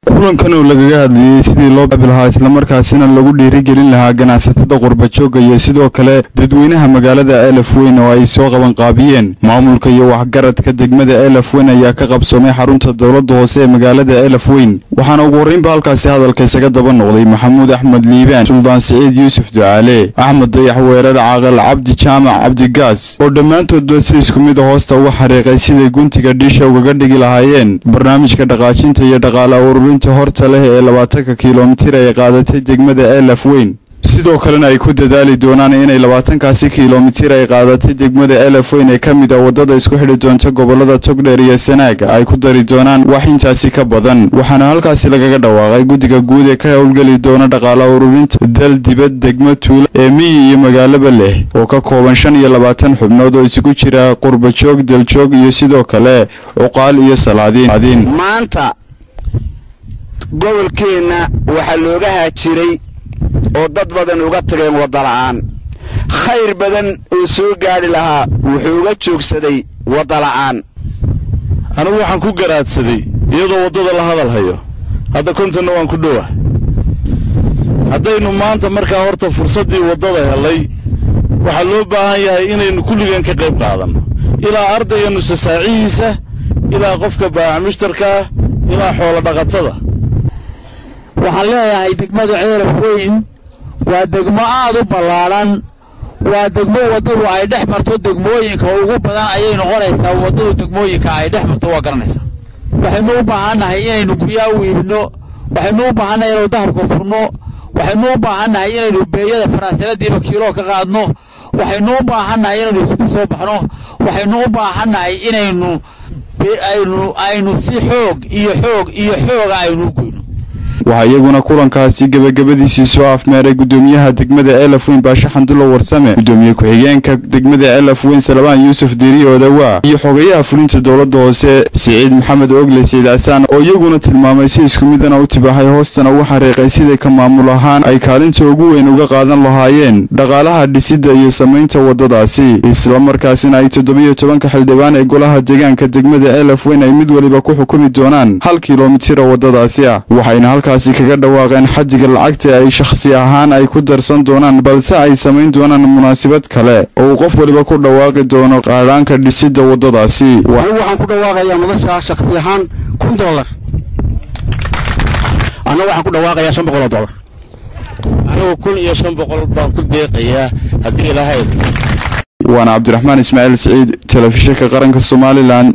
kulankan oo lagaga hadlayay sidii loo baabi lahaa isla markaasina lagu dhiirigelin lahaa ganacsatada qurbajooga iyo sidoo kale dadweynaha magaalada Elafweyn oo ay soo qaban qaabiyeen maamulka iyo waxgaradka degmada Elafweyn ayaa ka qabsoomay xarunta dawladda hoose ee magaalada Elafweyn waxaana ugu horeynba halkaasi hadalka isaga daba noqday Maxamuud Axmed Liibaan Suldaan Saciid Yuusuf Ducaale Axmed Dayax Weerar Caaqil Cabdi Jaamac Cabdi Gaas oo dhamaantood si isku mid ah hoosta uga xariiqay sidii guntiga dhisha uga dhigi lahaayeen barnaamijka dhaqaajinta iyo dhaqaalaha ururinta horta leh ee 20 kiiloomitir ay qaadatay degmada Elafweyn sidoo kalena ay ku dadaali doonaan inay 20 kiiloomitir ay qaadatay degmada Elafweyn ee kamid ah wadada isku xidhi doonta gobolada Togdheer iyo Sanaag ay ku dari doonaan wax intaasi ka badan waxaana halkaasi lagaga dhawaaqay gudiga guud ee ka howlgali doona dhaqaalaha ururinta dal dibad degmo tuulo ee miyi iyo magaalaba leh oo ka kooban 25 xubnood oo isugu jira qurbajoog daljoog iyo sidoo kale uqaal iyo salaadiin maanta gobolkeena waxa looga haajiray oo dad badan uga tageen wada la'aan khayr badan oo soo gaari lahaa wuxuu uga joogsaday wada la'aan anigu waxaan ku garaadsaday iyadoo wadada la hadal hayo hadda kontana waan ku dhawaa haddaynu maanta markaa horta fursadii wadada helay waxa loo baahan yahay inaynu kulligeen ka qayb qaadano ilaa ardayga nusasaacihiisa ilaa qofka baaca mushtarka ilaa xoolo dhaqatada waxaan leeyahay degmada Elafweyn waa degmo aad u ballaaran waa degmo wadadu ay dhex marto degmooyinka ugu badan ayay noqonaysaa wadadu degmooyinka ay dhex marto waa garanaysaa waxaynu u baahanahay inaynu guryaha u iibino waxaynu u baahanahay inaynu dahabka furno waxaynu u baahanahay inaynu beeyada faraasiladiiba kiilo ka qaadno waxaynu u baahanahay inaynu isku soo baxno waxaynu u baahanahay inaynu si xoog aynu goyno waxa iyaguna kulankaasi gabagabadiisii soo afmeeray gudoomiyaha degmada Elafweyn Baasha Xandulo Warsame gudoomiye ku-xigeenka degmada Elafweyn Salmaan Yuusuf Diiriyooda waa iyo xogayaha fulinta dawladda hoose Saciid Maxamed Ogle Saciid Xasaan oo iyaguna tilmaamay si isku mid ah u tibahay hoostana u xariiqay sidii ka maamul ahaan ay kaalinta ugu weyn uga qaadan lahaayeen dhaqaalaha dhisidda iyo sameynta wadadaasi isla markaasina ay 17 xildhibaan ee golaha deegaanka degmada Elafweyn ay mid waliba ku xukumi doonaan 1 kiiloomitir wadadaasi ah waxayna halkaasi kaga dhawaaqeen xadiga lacagta ay shakhsi ahaan ay ku darsan doonaan balse ay sameyn doonaan munaasabad kale oo qof waliba ku dhawaaqi doono qaadaanka dhisidda wadadaasi waxaan ku dhawaaqayaa madasha shakhsi ahaan $1 ana waxaan ku dhawaaqayaa $500 anigu $1,500 baan ku deeqayaa hadii ilaahay waana Cabdiraxmaan Ismaaciil Saciid telefishinka qaranka Soomaaliland